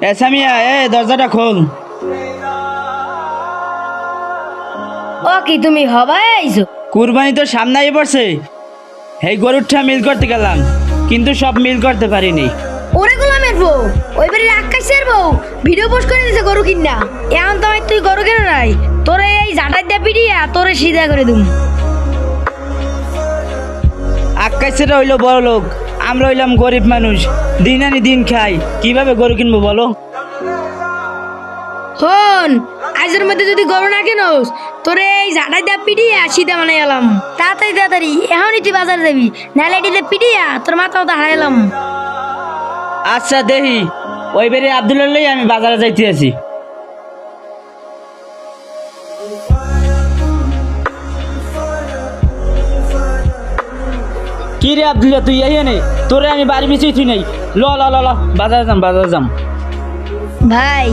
এসামিয়া দরজাটা খোল। ও কি তুমি হবাই আইছো? কুরবানি তো সামনে আই পড়ছে, এই গরুরটা মিল করতে গেলাম, কিন্তু সব মিল করতে পারিনি। ওরে গোলামের বউ, ওই বাড়ির আকাশের বউ ভিডিও পোস্ট করে দিছে গরু কিনা। এখন তো তুই গরু কেন নাই, তোরে এই জাটাই দিয়ে পিড়িয়া তোরে সিধা করে দুম। আকাশেরা হইলো বড় লোক, আমরা হইলাম গরিব মানুষ, দিন আনি দিন খাই, কিভাবে গরু কিনবো বলো? হন আজের মধ্যে যদি গরু না কেনস, তোরে এই জাটাই দিয়ে পিড়িয়া সিধা বানাই এলাম। তাড়াতাড়ি তাড়াতাড়ি এখনই তুই বাজার যাবি, নাহলে এটিতে পিড়িয়া তোর মাথা মতো হারাইলাম। আচ্ছা দেখি, ওই বেরে আব্দুল্লাহ আমি বাজারে যাইতে আছি। কি রে আব্দুল্লাহ, তুই আইয়া নে, তোরে আমি বাড়ি বেঁচেই তুই নেই। ল ল ল ল বাজারে যাম, বাজারে যাম। ভাই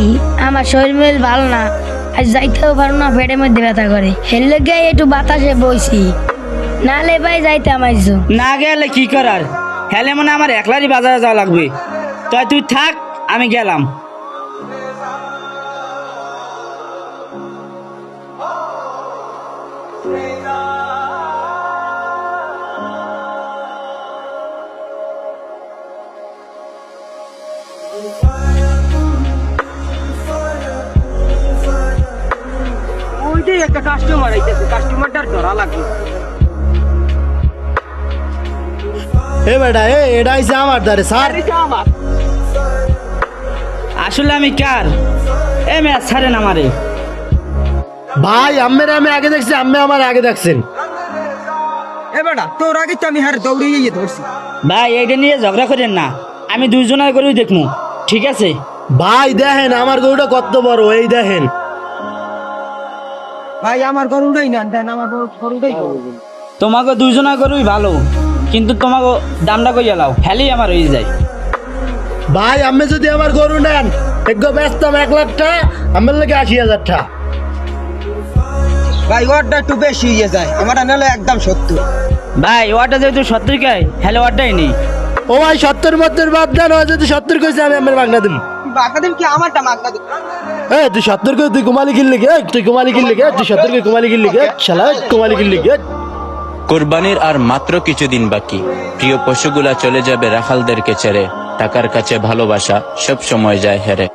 আমার শরীর মেল ভালো না, আজ যাইতেও পারো না, পেটের মধ্যে ব্যথা করে। হেললে গিয়ে একটু বাতাসে বইছি, নাহলে ভাই যাইতে আমাইছো। না গেলে কি করার, হেলে মনে আমার একলারই বাজারে যাওয়া লাগবে। তুই থাক, আমি গেলাম। ওইটাই একটা কাস্টমার আইতেছে, কাস্টমারটার ধরা লাগবে। এ বেটা এটা আইছে আমার দ্বারে স্যার। আসলে আমি কার ম্যাচ ছাড়েন আমারে। ভাই আমি আগে দেখছি, আমি আমার আগে দেখছেন। বেটা তোর আগে তো আমি হার দৌড়িয়ে ধরছি। ভাই এইটা নিয়ে ঝগড়া করেন না, আমি দুইজনের করেই দেখবো, ঠিক আছে? ভাই দেখেন আমার গরুটা কত বড়, এই দেখেন। ভাই আমার গরুটাই না দেন, আমার গরুটাই তোমাকে দুইজনের করেই ভালো, কিন্তু তোমাকে দামটা কই এলাও, হেলেই আমার হয়ে যায়। ভাই আমি যদি আমার গরু নেন একগো বেচতাম 1,00,000 টাকা, আমার লাগে 80,000 টাকা। ভাই ওয়াটটা একটু বেশি হয়ে যায়, আমার নিলে একদম 70। ভাই ওটা যেহেতু 70 কায়, হেলে ওটাই নেই। ও ভাই 70 বাদ দেন, ও যদি 70 কইছে আমি আমার মাগনা দিম। বাগদা দিন কি আমারটা মাগদা দিন। তুই 70 কই, তুই কুমালি কিনলি গে, তুই কুমালি কিনলি গে, তুই 70 কই কুমালি কিনলি গে, শালা কুমালি কিনলি গে। কোরবানির আর মাত্র কিছুদিন বাকি। প্রিয় পশুগুলা চলে যাবে রাখালদেরকে ছেড়ে। টাকার কাছে ভালোবাসা সব সময় যায় হেরে।